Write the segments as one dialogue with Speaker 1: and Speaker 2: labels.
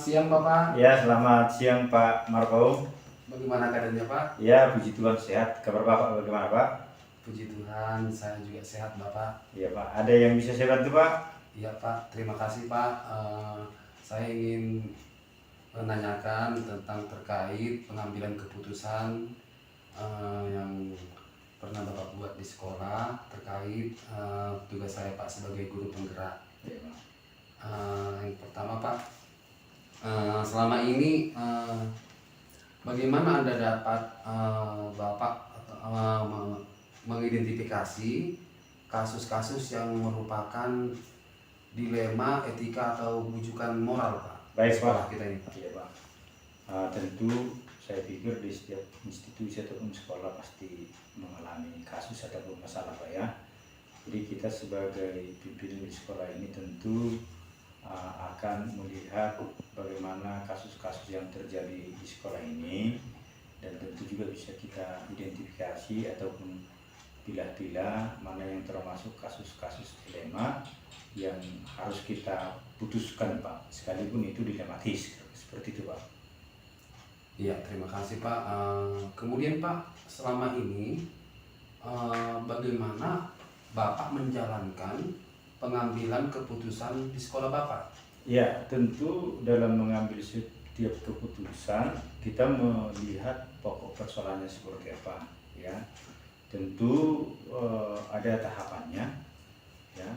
Speaker 1: siang Bapak.
Speaker 2: Ya, selamat siang Pak Marco.
Speaker 1: Bagaimana keadaannya Pak?
Speaker 2: Ya, puji Tuhan sehat. Kabar Bapak bagaimana Pak?
Speaker 1: Puji Tuhan, saya juga sehat Bapak.
Speaker 2: Iya Pak, ada yang bisa saya bantu Pak?
Speaker 1: Iya Pak, terima kasih Pak. Saya ingin menanyakan tentang terkait pengambilan keputusan yang pernah Bapak buat di sekolah terkait tugas saya Pak sebagai guru penggerak.
Speaker 2: Iya Pak.
Speaker 1: Yang pertama Pak, selama ini bagaimana Anda dapat Bapak mengidentifikasi kasus-kasus yang merupakan dilema etika atau bujukan moral Pak?
Speaker 2: Baik
Speaker 1: Sekolah
Speaker 2: Pak.
Speaker 1: kita ini Pak.
Speaker 2: Iya Pak. Tentu saya pikir di setiap institusi ataupun sekolah pasti mengalami kasus ataupun masalah Pak ya. Jadi kita sebagai pimpinan di sekolah ini tentu akan melihat bagaimana kasus-kasus yang terjadi di sekolah ini, dan tentu juga bisa kita identifikasi ataupun pilah-pilah mana yang termasuk kasus-kasus dilema yang harus kita putuskan Pak, sekalipun itu dilematis seperti itu Pak.
Speaker 1: Iya, terima kasih Pak. Kemudian Pak, selama ini bagaimana Bapak menjalankan pengambilan keputusan di sekolah Bapak?
Speaker 2: Ya, tentu dalam mengambil setiap keputusan kita melihat pokok persoalannya seperti apa ya. Tentu ada tahapannya ya.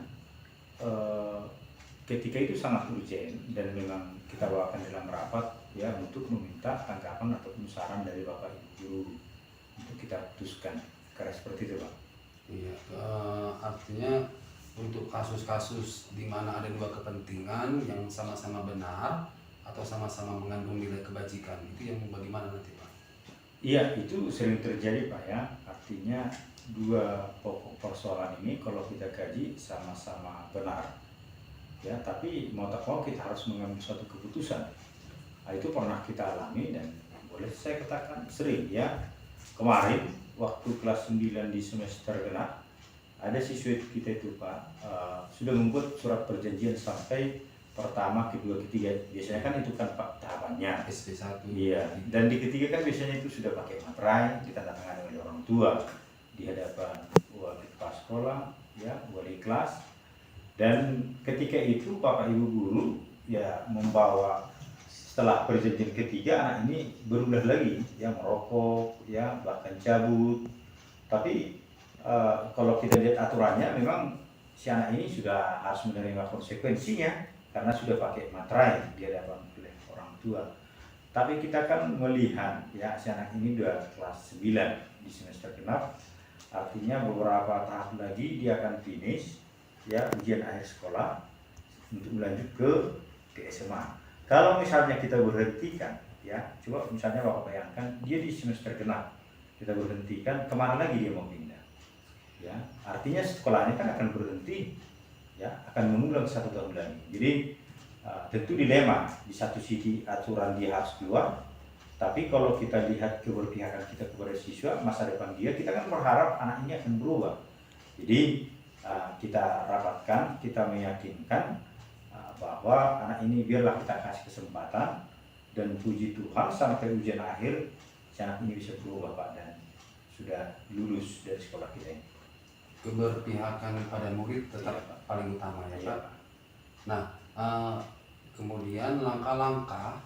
Speaker 2: Ketika itu sangat urgen dan memang kita bawakan dalam rapat ya untuk meminta tanggapan ataupun saran dari Bapak Ibu guru untuk kita putuskan. Karena seperti itu Pak.
Speaker 1: Iya, artinya untuk kasus-kasus di mana ada dua kepentingan yang sama-sama benar atau sama-sama mengandung nilai kebajikan, itu yang bagaimana nanti Pak?
Speaker 2: Iya, itu sering terjadi Pak ya. Artinya dua pokok persoalan ini kalau kita kaji sama-sama benar ya, tapi mau tak mau kita harus mengambil suatu keputusan. Nah, itu pernah kita alami dan boleh saya katakan sering ya. Kemarin waktu kelas 9 di semester genap, ada siswa kita itu Pak sudah membuat surat perjanjian sampai pertama, kedua, ketiga. Biasanya kan itu kan Pak tahapannya
Speaker 1: SP1.
Speaker 2: iya, dan di ketiga kan biasanya itu sudah pakai materai, ditandatangani oleh orang tua di hadapan wali kepala sekolah ya, wali kelas. Dan ketika itu Bapak Ibu guru ya membawa, setelah perjanjian ketiga anak ini berulah lagi ya, merokok ya, bahkan cabut. Tapi kalau kita lihat aturannya memang si anak ini sudah harus menerima konsekuensinya karena sudah pakai materai di hadapan oleh orang tua. Tapi kita kan melihat ya si anak ini udah kelas 9 di semester genap, artinya beberapa tahap lagi dia akan finish ya ujian akhir sekolah untuk melanjut ke SMA. Kalau misalnya kita berhentikan ya, coba misalnya Bapak bayangkan dia di semester genap, kita berhentikan, kemana lagi dia mau pindah ya, artinya sekolahnya kan akan berhenti ya, akan mengulang 1 tahun lagi. Jadi tentu dilema, di satu sisi aturan dia harus keluar, tapi kalau kita lihat keberpihakan kita kepada siswa, masa depan dia, kita kan berharap anak ini akan berubah. Jadi kita rapatkan, kita meyakinkan bahwa anak ini biarlah kita kasih kesempatan, dan puji Tuhan sampai ujian akhir si anak ini bisa berubah Pak, dan sudah lulus dari sekolah kita ini.
Speaker 1: Keberpihakan pada murid tetap paling utama ya Pak. Nah, kemudian langkah-langkah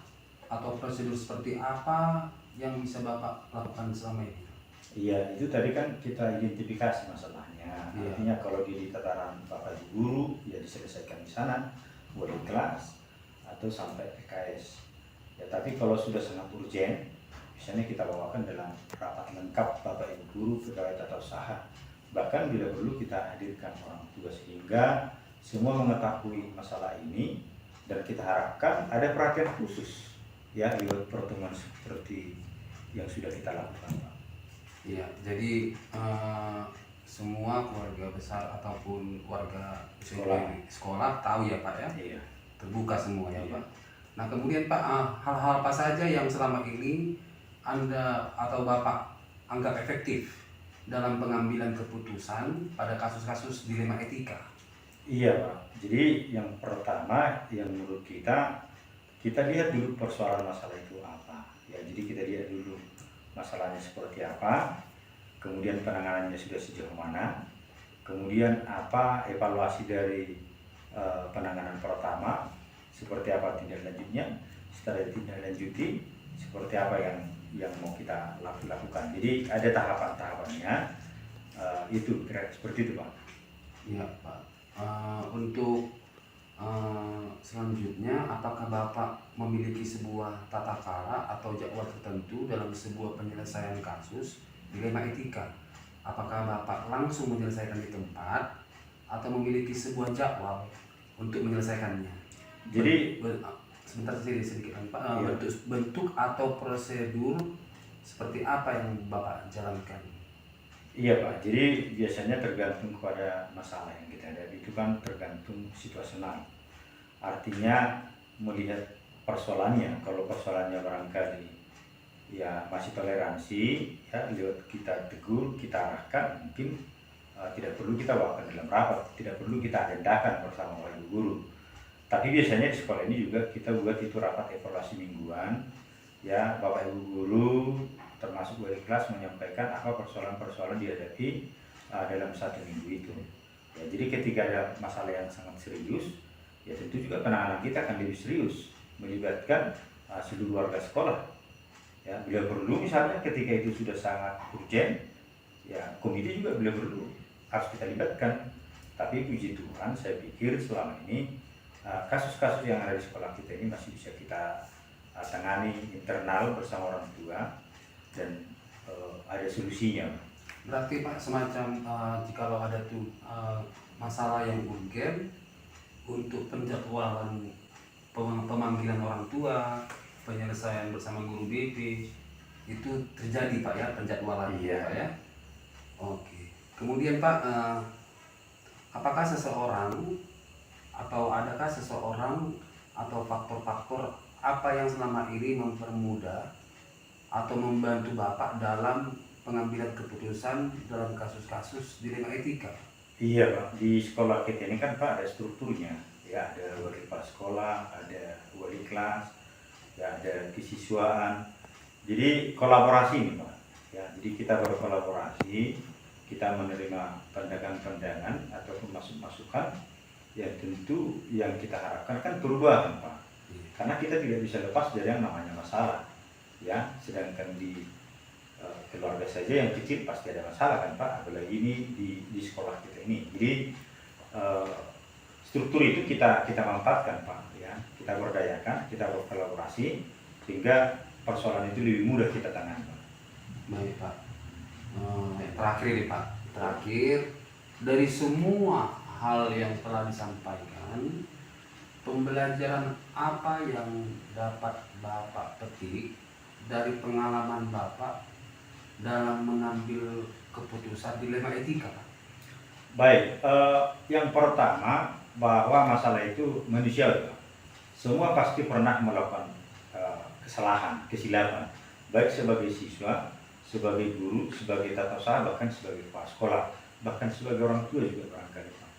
Speaker 1: atau prosedur seperti apa yang bisa Bapak lakukan selama ini?
Speaker 2: Iya, itu tadi kan kita identifikasi masalahnya.
Speaker 1: Iya.
Speaker 2: Artinya kalau di tataran Bapak Ibu guru ya diselesaikan di sana, wali kelas atau sampai PKS. Ya, tapi kalau sudah sangat urgen, misalnya kita bawakan dalam rapat lengkap Bapak Ibu guru, pegawai tata usaha. Bahkan bila perlu kita hadirkan orang tua sehingga semua mengetahui masalah ini, dan kita harapkan ada perhatian khusus ya lewat pertemuan seperti yang sudah kita lakukan Pak.
Speaker 1: Iya, jadi semua keluarga besar ataupun warga sekolah tahu ya Pak ya?
Speaker 2: Iya.
Speaker 1: Terbuka semua ya
Speaker 2: Iya.
Speaker 1: Pak. Nah kemudian Pak, hal-hal apa saja yang selama ini Anda atau Bapak anggap efektif dalam pengambilan keputusan pada kasus-kasus dilema etika?
Speaker 2: Iya Pak, jadi yang pertama yang menurut kita kita lihat dulu persoalan masalah itu apa. Ya, jadi kita lihat dulu masalahnya seperti apa, kemudian penanganannya sudah sejauh mana, kemudian apa evaluasi dari penanganan pertama, seperti apa tindak lanjutnya, setelah tindak lanjuti seperti apa yang mau kita lakukan. Jadi ada tahapan-tahapannya, itu kira seperti itu, Pak.
Speaker 1: Ya Pak. Untuk selanjutnya, apakah Bapak memiliki sebuah tata cara atau jadwal tertentu dalam sebuah penyelesaian kasus dilema etika? Apakah Bapak langsung menyelesaikan di tempat atau memiliki sebuah jadwal untuk menyelesaikannya?
Speaker 2: Jadi
Speaker 1: Sebentar sedikit Pak.
Speaker 2: Iya.
Speaker 1: Bentuk atau prosedur seperti apa yang Bapak jalankan?
Speaker 2: Iya, Pak, jadi biasanya tergantung kepada masalah yang kita hadapi, itu kan tergantung situasional. Artinya melihat persoalannya, kalau persoalannya barangkali ya masih toleransi, ya lewat kita tegur, kita arahkan, mungkin tidak perlu kita bawakan dalam rapat, tidak perlu kita agendakan bersama wali guru. Tapi biasanya di sekolah ini juga kita buat itu rapat evaluasi mingguan, ya Bapak Ibu guru termasuk wali kelas menyampaikan apa persoalan-persoalan dihadapi dalam satu minggu itu. Ya, jadi ketika ada masalah yang sangat serius, ya tentu juga penanganan kita akan lebih serius, melibatkan seluruh warga sekolah. Ya, bila perlu misalnya ketika itu sudah sangat urgent, ya komite juga bila perlu harus kita libatkan. Tapi puji Tuhan, saya pikir selama ini kasus-kasus yang ada di sekolah kita ini masih bisa kita tangani internal bersama orang tua dan ada solusinya.
Speaker 1: Berarti Pak, semacam jikalau ada tuh masalah yang urgen, untuk penjadwalan pemanggilan orang tua, penyelesaian bersama guru BP itu terjadi Pak ya, penjadwalan.
Speaker 2: Iya.
Speaker 1: Pak ya. Oke. Kemudian Pak, apakah seseorang atau adakah seseorang atau faktor-faktor apa yang selama ini mempermudah atau membantu Bapak dalam pengambilan keputusan dalam kasus-kasus dilema etika?
Speaker 2: Iya, Pak, di sekolah kita ini kan Pak ada strukturnya, ya ada wali kepala sekolah, ada wali kelas, ya ada kesiswaan. Jadi kolaborasi nih Pak, ya jadi kita berkolaborasi, kita menerima pandangan-pandangan ataupun masukan, ya tentu yang kita harapkan kan perubahan Pak, karena kita tidak bisa lepas dari yang namanya masalah, ya sedangkan di keluarga saja yang kecil pasti ada masalah kan Pak, apalagi ini di sekolah kita ini. Jadi struktur itu kita manfaatkan Pak, ya kita berdayakan, kita berkolaborasi sehingga persoalan itu lebih mudah kita tangani Pak.
Speaker 1: Baik Pak. Terakhir nih Pak, terakhir dari semua hal yang telah disampaikan, pembelajaran apa yang dapat Bapak petik dari pengalaman Bapak dalam mengambil keputusan dilema etika, Pak?
Speaker 2: Baik, yang pertama bahwa masalah itu manusiawi, Pak. Semua pasti pernah melakukan kesalahan, kesilapan, baik sebagai siswa, sebagai guru, sebagai tata usaha, bahkan sebagai kepala sekolah, bahkan sebagai orang tua juga barangkali, Pak.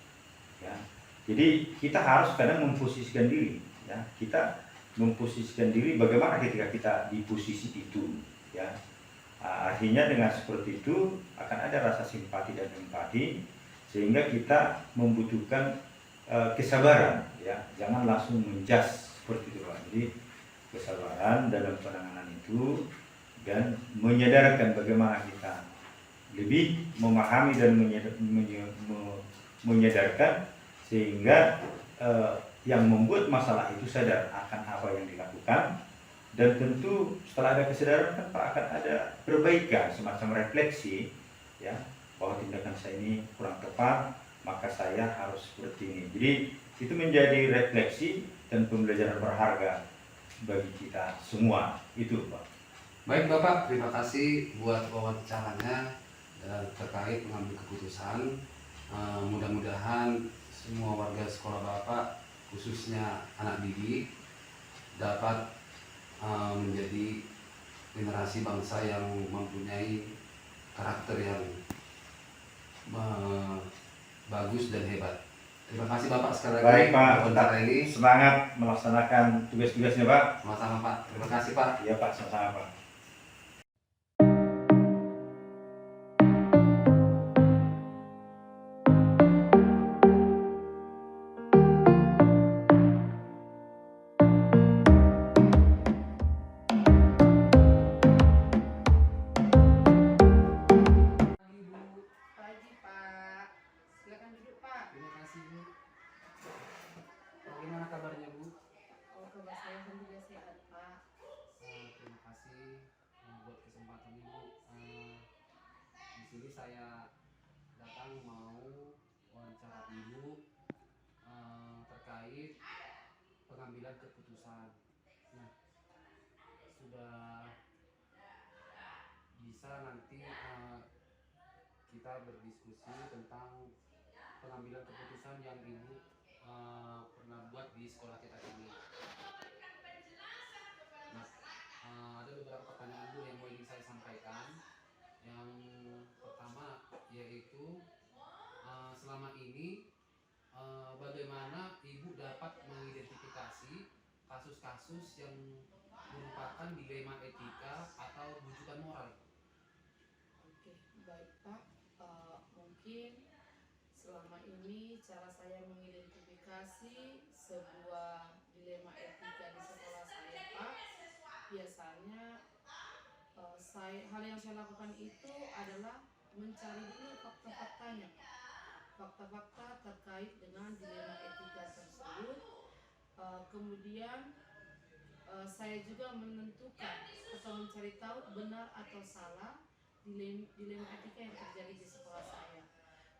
Speaker 2: Ya, jadi kita harus kadang memposisikan diri, ya kita memposisikan diri bagaimana ketika kita di posisi itu, ya. Akhirnya dengan seperti itu akan ada rasa simpati dan empati sehingga kita membutuhkan kesabaran, ya jangan langsung menjas seperti itu Pak. Jadi kesabaran dalam penanganan itu dan menyadarkan bagaimana kita lebih memahami dan menyadarkan sehingga yang membuat masalah itu sadar akan apa yang dilakukan. Dan tentu setelah ada kesadaran kan Pak akan ada perbaikan, semacam refleksi, ya bahwa tindakan saya ini kurang tepat, maka saya harus seperti ini. Jadi itu menjadi refleksi dan pembelajaran berharga bagi kita semua itu Pak.
Speaker 1: Baik Bapak, terima kasih buat wawancaranya terkait mengambil keputusan. Mudah-mudahan semua warga sekolah Bapak, khususnya anak didik, dapat menjadi generasi bangsa yang mempunyai karakter yang bagus dan hebat. Terima kasih Bapak sekali lagi.
Speaker 2: Baik Pak,
Speaker 1: untuk
Speaker 2: tetap
Speaker 1: acara ini.
Speaker 2: semangat melaksanakan tugas-tugasnya Pak.
Speaker 1: Sama-sama Pak. Terima kasih Pak.
Speaker 2: Iya Pak, sama-sama Pak.
Speaker 1: Ibu,
Speaker 3: Pagi Pak, silakan duduk Pak.
Speaker 1: terima kasih Bu. Bagaimana kabarnya Bu?
Speaker 3: Oh kabar saya alhamdulillah sehat Pak.
Speaker 1: Terima kasih buat kesempatan Ibu. Di sini saya datang mau wawancara Ibu terkait pengambilan keputusan. Nah, sudah bisa nanti kita berdiskusi tentang pengambilan keputusan yang Ibu pernah buat di sekolah kita ini. Nah, ada beberapa pertanyaan dulu yang mau ingin saya sampaikan. Yang pertama yaitu selama ini bagaimana Ibu dapat mengidentifikasi kasus-kasus yang merupakan dilema etika atau bujukan moral?
Speaker 3: Oke baik Pak. Mungkin selama ini cara saya mengidentifikasi sebuah dilema etika di sekolah saya Pak, biasanya hal yang saya lakukan itu adalah mencari dulu fakta-faktanya, fakta-fakta terkait dengan dilema etika tersebut. Kemudian saya juga menentukan atau mencari tahu benar atau salah dilema etika yang terjadi di sekolah saya.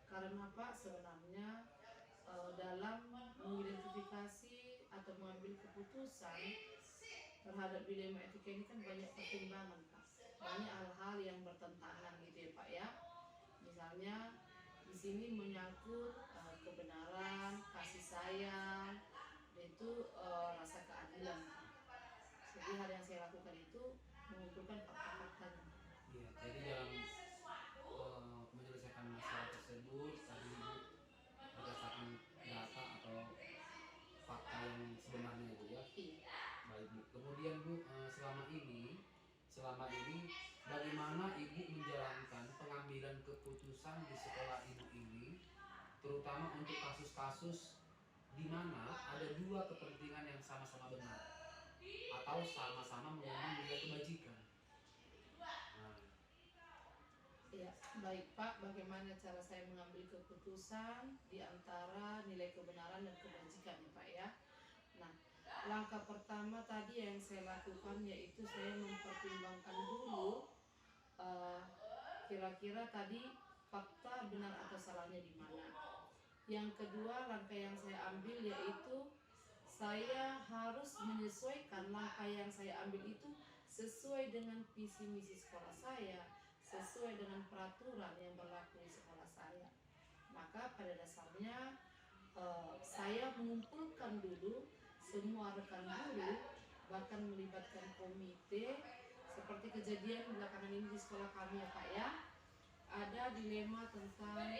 Speaker 3: Karena Pak, sebenarnya dalam mengidentifikasi atau mengambil keputusan terhadap dilema etika ini kan banyak pertimbangan Pak, banyak hal-hal yang bertentangan gitu ya Pak ya. Misalnya di sini menyangkut kebenaran, kasih sayang, yaitu rasa keadilan. Jadi hal yang saya lakukan itu mengumpulkan fakta-faktanya.
Speaker 1: Ya, jadi dalam menyelesaikan masalah tersebut tadi Ibu berdasarkan data atau fakta yang sebenarnya itu ya.
Speaker 3: Iya.
Speaker 1: Baik Bu. Kemudian Bu, selama ini bagaimana Ibu menjalankan pengambilan keputusan di sekolah Ibu ini, terutama untuk kasus-kasus di mana ada dua kepentingan yang sama-sama benar atau sama-sama mengandung nilai kebajikan. Nah,
Speaker 3: Ya, baik Pak, bagaimana cara saya mengambil keputusan di antara nilai kebenaran dan kebajikan ya Pak ya. Nah, langkah pertama tadi yang saya lakukan yaitu saya mempertimbangkan dulu eh, kira-kira tadi fakta benar atau salahnya di mana. Yang kedua, langkah yang saya ambil yaitu saya harus menyesuaikan langkah yang saya ambil itu sesuai dengan visi misi sekolah saya, sesuai dengan peraturan yang berlaku di sekolah saya. Maka pada dasarnya saya mengumpulkan dulu semua rekan guru, bahkan melibatkan komite. Seperti kejadian belakangan ini di sekolah kami ya Pak ya, ada dilema tentang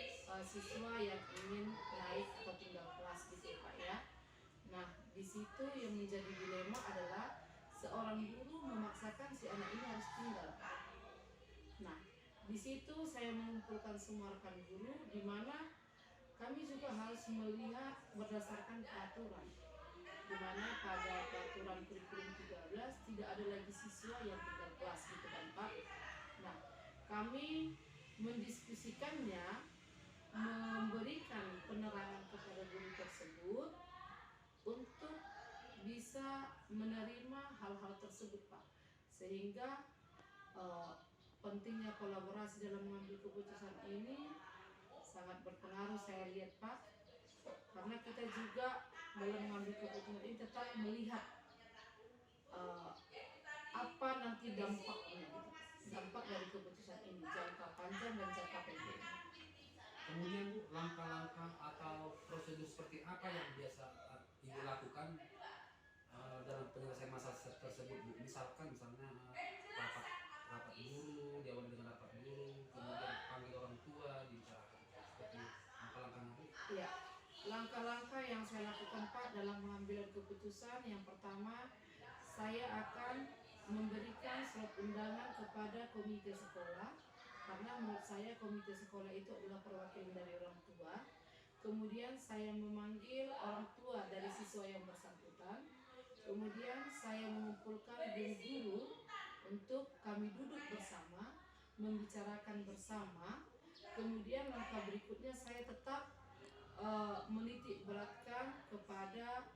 Speaker 3: siswa yang ingin naik atau tinggal kelas gitu ya Pak ya. Nah di situ yang menjadi dilema adalah seorang guru memaksakan si anak ini harus tinggal. Nah di situ saya mengumpulkan semua rekan guru, di mana kami juga harus melihat berdasarkan peraturan, di mana pada peraturan kurikulum 13 tidak ada lagi siswa yang tinggal kelas gitu kan Pak. Nah kami mendiskusikannya, memberikan penerangan kepada guru tersebut untuk bisa menerima hal-hal tersebut Pak, sehingga pentingnya kolaborasi dalam mengambil keputusan ini sangat berpengaruh saya lihat Pak, karena kita juga dalam mengambil keputusan ini tetap melihat apa nanti dampaknya gitu. Dampak dari keputusan ini jangka panjang dan jangka pendek.
Speaker 1: kemudian Bu, langkah-langkah atau prosedur seperti apa yang biasa Ibu lakukan dalam penyelesaian masalah tersebut Bu? Misalnya rapat rapat guru, diawali dengan rapat guru, kemudian panggil orang tua, dibicarakan seperti langkah-langkahnya Bu.
Speaker 3: Ya, langkah-langkah yang saya lakukan Pak dalam pengambilan keputusan, yang pertama saya akan memberikan surat undangan kepada komite sekolah, karena menurut saya komite sekolah itu adalah perwakilan dari orang tua. Kemudian saya memanggil orang tua dari siswa yang bersangkutan. Kemudian saya mengumpulkan guru-guru untuk kami duduk bersama, membicarakan bersama. Kemudian langkah berikutnya saya tetap menitik beratkan kepada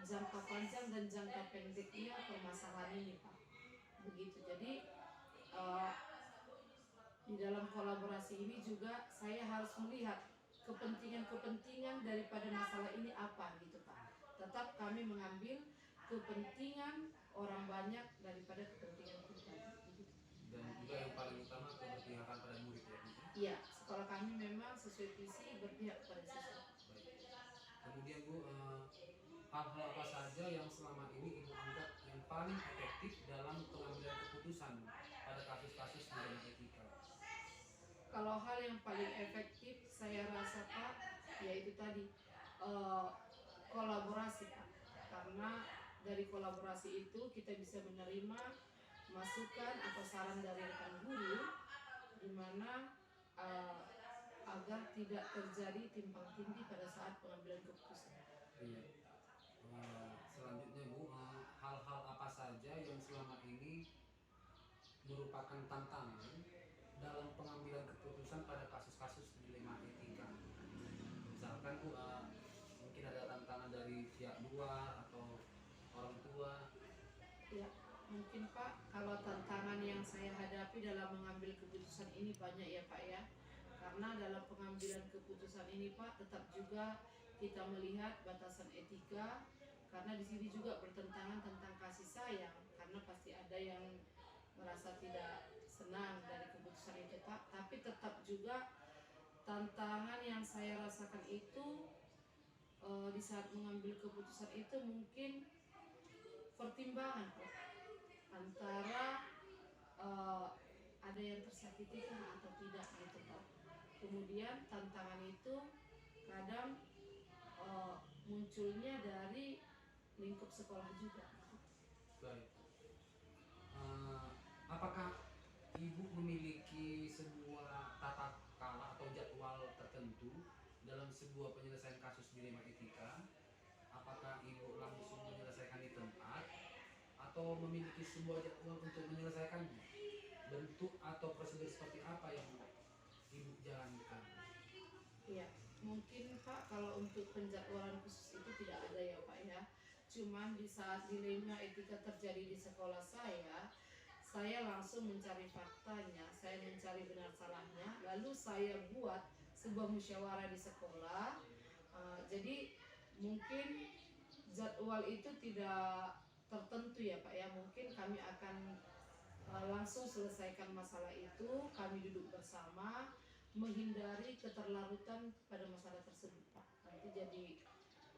Speaker 3: jangka panjang dan jangka pendeknya permasalahan ini Pak. Begitu. Jadi di dalam kolaborasi ini juga saya harus melihat kepentingan-kepentingan daripada masalah ini apa gitu Pak. Tetap kami mengambil kepentingan orang banyak daripada kepentingan pribadi. Gitu.
Speaker 1: Dan juga yang paling utama keberpihakan pada murid ya Bu.
Speaker 3: Iya, sekolah kami memang sesuai visi berpihak pada siswa.
Speaker 1: Baik. Kemudian Bu, hal-hal apa saja yang selama ini Ibu anggap yang paling efektif dalam pengambilan keputusan pada kasus-kasus pidana etika?
Speaker 3: Kalau hal yang paling efektif saya rasa Pak, yaitu tadi kolaborasi Pak. Karena dari kolaborasi itu kita bisa menerima masukan atau saran dari rekan guru, di mana agar tidak terjadi timpang tindih pada saat pengambilan keputusan.
Speaker 1: Iya. Selanjutnya Bu, hal-hal apa saja yang selama ini merupakan tantangan dalam pengambilan keputusan pada kasus-kasus dilema etika? Misalkan Bu, mungkin ada tantangan dari pihak luar atau orang tua.
Speaker 3: Ya, mungkin Pak, kalau tantangan yang saya hadapi dalam mengambil keputusan ini banyak ya Pak ya. Karena dalam pengambilan keputusan ini Pak, tetap juga kita melihat batasan etika, karena di sini juga bertentangan tentang kasih sayang, karena pasti ada yang merasa tidak senang dari keputusan itu Pak. Tapi tetap juga tantangan yang saya rasakan itu di saat mengambil keputusan itu mungkin pertimbangan Pak, antara ada yang tersakiti kah atau tidak gitu Pak. Kemudian tantangan itu kadang munculnya dari lingkup sekolah juga.
Speaker 1: Baik. Apakah Ibu memiliki sebuah tata cara atau jadwal tertentu dalam sebuah penyelesaian kasus dilema etika? Apakah Ibu langsung menyelesaikan di tempat atau memiliki sebuah jadwal untuk menyelesaikannya? Bentuk atau prosedur seperti apa yang Ibu jalankan?
Speaker 3: Iya, mungkin Pak kalau untuk penjadwalan khusus itu tidak ada ya Pak ya. Cuman di saat dilema etika terjadi di sekolah saya langsung mencari faktanya, saya mencari benar salahnya, lalu saya buat sebuah musyawarah di sekolah. Jadi mungkin jadwal itu tidak tertentu ya Pak ya. Mungkin kami akan langsung selesaikan masalah itu, kami duduk bersama, menghindari keterlarutan pada masalah tersebut Pak. Nanti jadi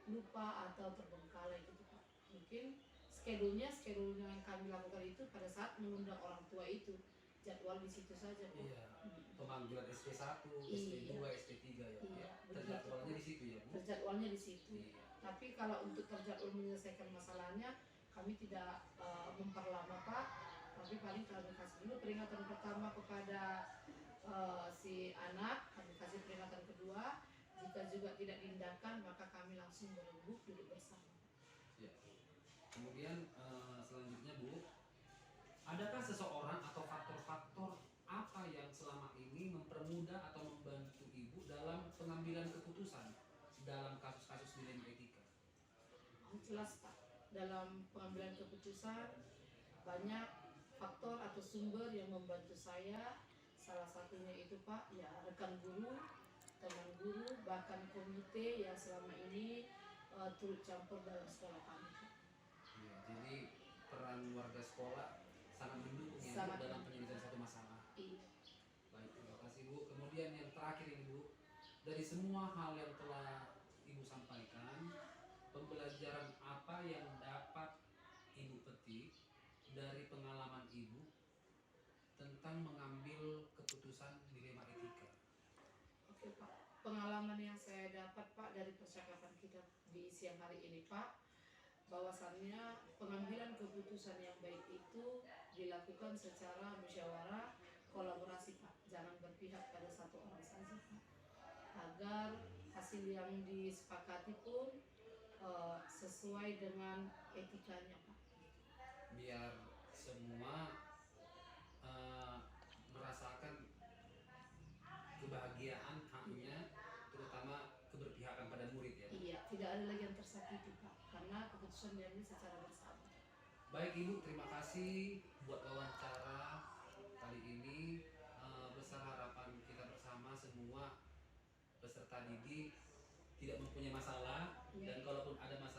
Speaker 3: lupa atau terbengkalai gitu Pak. Mungkin schedule yang kami lakukan itu pada saat mengundang orang tua itu, jadwal di situ saja Pak.
Speaker 1: Iya, pemanggilan SP1, SP2, SP3 ya.
Speaker 3: Iya,
Speaker 1: Terjadwalnya di situ ya Bu.
Speaker 3: Terjadwalnya di situ.
Speaker 1: Iya.
Speaker 3: Tapi kalau untuk terjadwal menyelesaikan masalahnya, kami tidak memperlama Pak. Tapi paling kami kasih dulu peringatan pertama kepada si anak, kami kasih peringatan kedua. Jika juga tidak diindahkan, maka kami langsung berembuk duduk bersama.
Speaker 1: Ya. Kemudian selanjutnya Bu, adakah seseorang atau faktor-faktor apa yang selama ini mempermudah atau membantu Ibu dalam pengambilan keputusan dalam kasus-kasus dilema etika?
Speaker 3: Jelas Pak, dalam pengambilan keputusan banyak faktor atau sumber yang membantu saya. Salah satunya itu Pak, ya rekan guru, teman guru, bahkan komite yang selama ini turut campur dalam sekolah kami.
Speaker 1: Ya, jadi peran warga sekolah sangat mendukung ya Bu, dalam penyelesaian satu masalah.
Speaker 3: Iya.
Speaker 1: Baik, terima kasih Bu. Kemudian yang terakhir ini Bu, dari semua hal yang telah Ibu sampaikan, pembelajaran apa yang dapat Ibu petik dari pengalaman Ibu tentang mengambil keputusan dilema etika?
Speaker 3: Oke Pak, pengalaman yang saya dapat Pak dari percakapan kita di siang hari ini Pak, bahwasannya pengambilan keputusan yang baik itu dilakukan secara musyawarah kolaborasi Pak, jangan berpihak pada satu orang saja Pak, agar hasil yang disepakati pun sesuai dengan etikanya Pak.
Speaker 1: Biar semua merasakan kebahagiaan haknya, terutama keberpihakan pada murid ya.
Speaker 3: Iya, tidak ada lagi yang tersakiti Pak, karena keputusan diambil secara bersama.
Speaker 1: Baik Ibu, terima kasih buat wawancara kali ini. Besar harapan kita bersama semua peserta didik tidak mempunyai masalah, dan kalaupun ada masalah